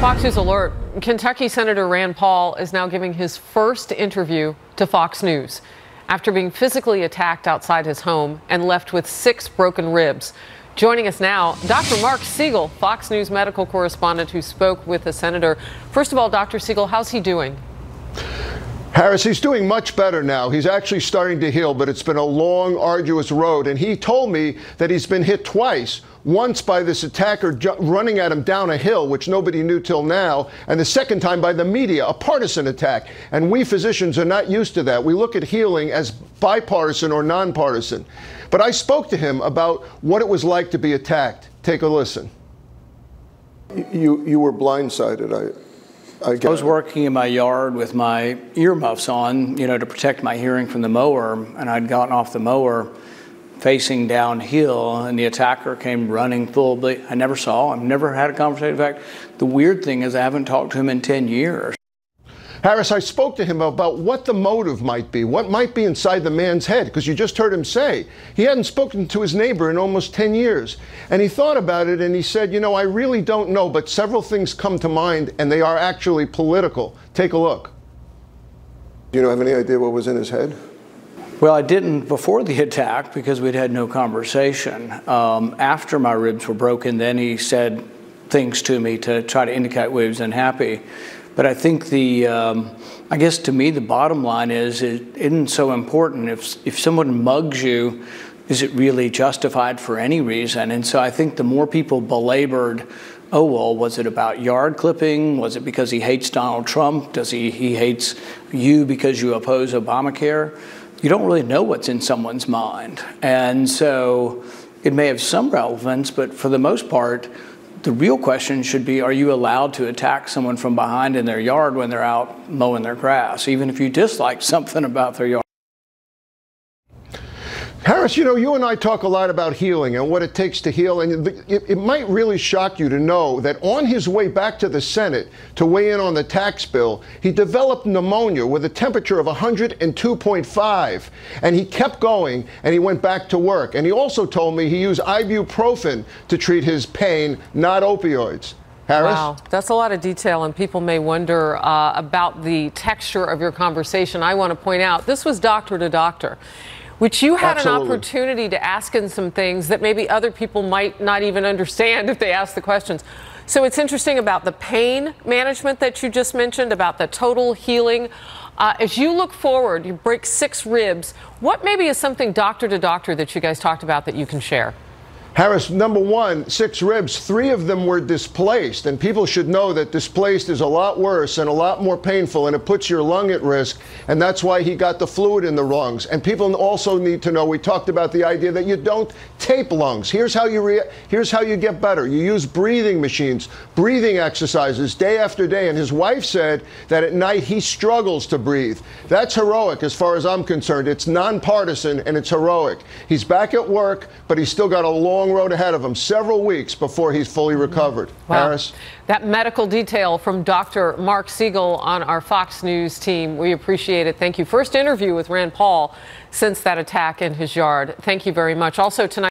Fox News alert. Kentucky Senator Rand Paul is now giving his first interview to Fox News after being physically attacked outside his home and left with 6 broken ribs. Joining us now, Dr. Marc Siegel, Fox News medical correspondent who spoke with the senator. First of all, Dr. Siegel, how's he doing? Harris, he's doing much better now. He's actually starting to heal, but it's been a long, arduous road. And he told me that he's been hit twice. Once by this attacker running at him down a hill, which nobody knew till now, and the second time by the media, a partisan attack. And we physicians are not used to that. We look at healing as bipartisan or nonpartisan. But I spoke to him about what it was like to be attacked. Take a listen. You were blindsided, I was working in my yard with my earmuffs on, to protect my hearing from the mower, and I'd gotten off the mower facing downhill, and the attacker came running full bleed. I never saw him, never had a conversation. In fact, the weird thing is I haven't talked to him in 10 years. Harris, I spoke to him about what the motive might be, what might be inside the man's head, because you just heard him say he hadn't spoken to his neighbor in almost 10 years. And he thought about it and he said, I really don't know, but several things come to mind and they are actually political. Take a look. Do you have any idea what was in his head? Well, I didn't before the attack because we'd had no conversation. After my ribs were broken, then he said things to me to try to indicate he was unhappy. But I think I guess to me, the bottom line is it isn't so important. If someone mugs you, is it really justified for any reason? And so I think the more people belabored, oh, well, was it about yard clipping? Was it because he hates Donald Trump? Does he hates you because you oppose Obamacare? You don't really know what's in someone's mind. And so it may have some relevance, but for the most part, the real question should be, are you allowed to attack someone from behind in their yard when they're out mowing their grass, even if you dislike something about their yard? Harris, you and I talk a lot about healing and what it takes to heal, and it might really shock you to know that on his way back to the Senate to weigh in on the tax bill, he developed pneumonia with a temperature of 102.5, and he kept going, and he went back to work. And he also told me he used ibuprofen to treat his pain, not opioids. Harris? Wow, that's a lot of detail, and people may wonder about the texture of your conversation. I want to point out, this was doctor to doctor, which you had an opportunity to ask in some things that maybe other people might not even understand if they ask the questions. So it's interesting about the pain management that you just mentioned, about the total healing. As you look forward, you break 6 ribs. What maybe is something doctor to doctor that you guys talked about that you can share? Harris, number one, 6 ribs, 3 of them were displaced, and people should know that displaced is a lot worse and a lot more painful, and it puts your lung at risk, and that's why he got the fluid in the lungs. And people also need to know, we talked about the idea that you don't tape lungs. Here's how you get better. You use breathing machines, breathing exercises day after day, and his wife said that at night he struggles to breathe. That's heroic as far as I'm concerned. It's nonpartisan and it's heroic. He's back at work, but he's still got a long road ahead of him, several weeks before he's fully recovered. Wow. Harris? That medical detail from Dr. Marc Siegel on our Fox News team. We appreciate it. Thank you. First interview with Rand Paul since that attack in his yard. Thank you very much. Also tonight.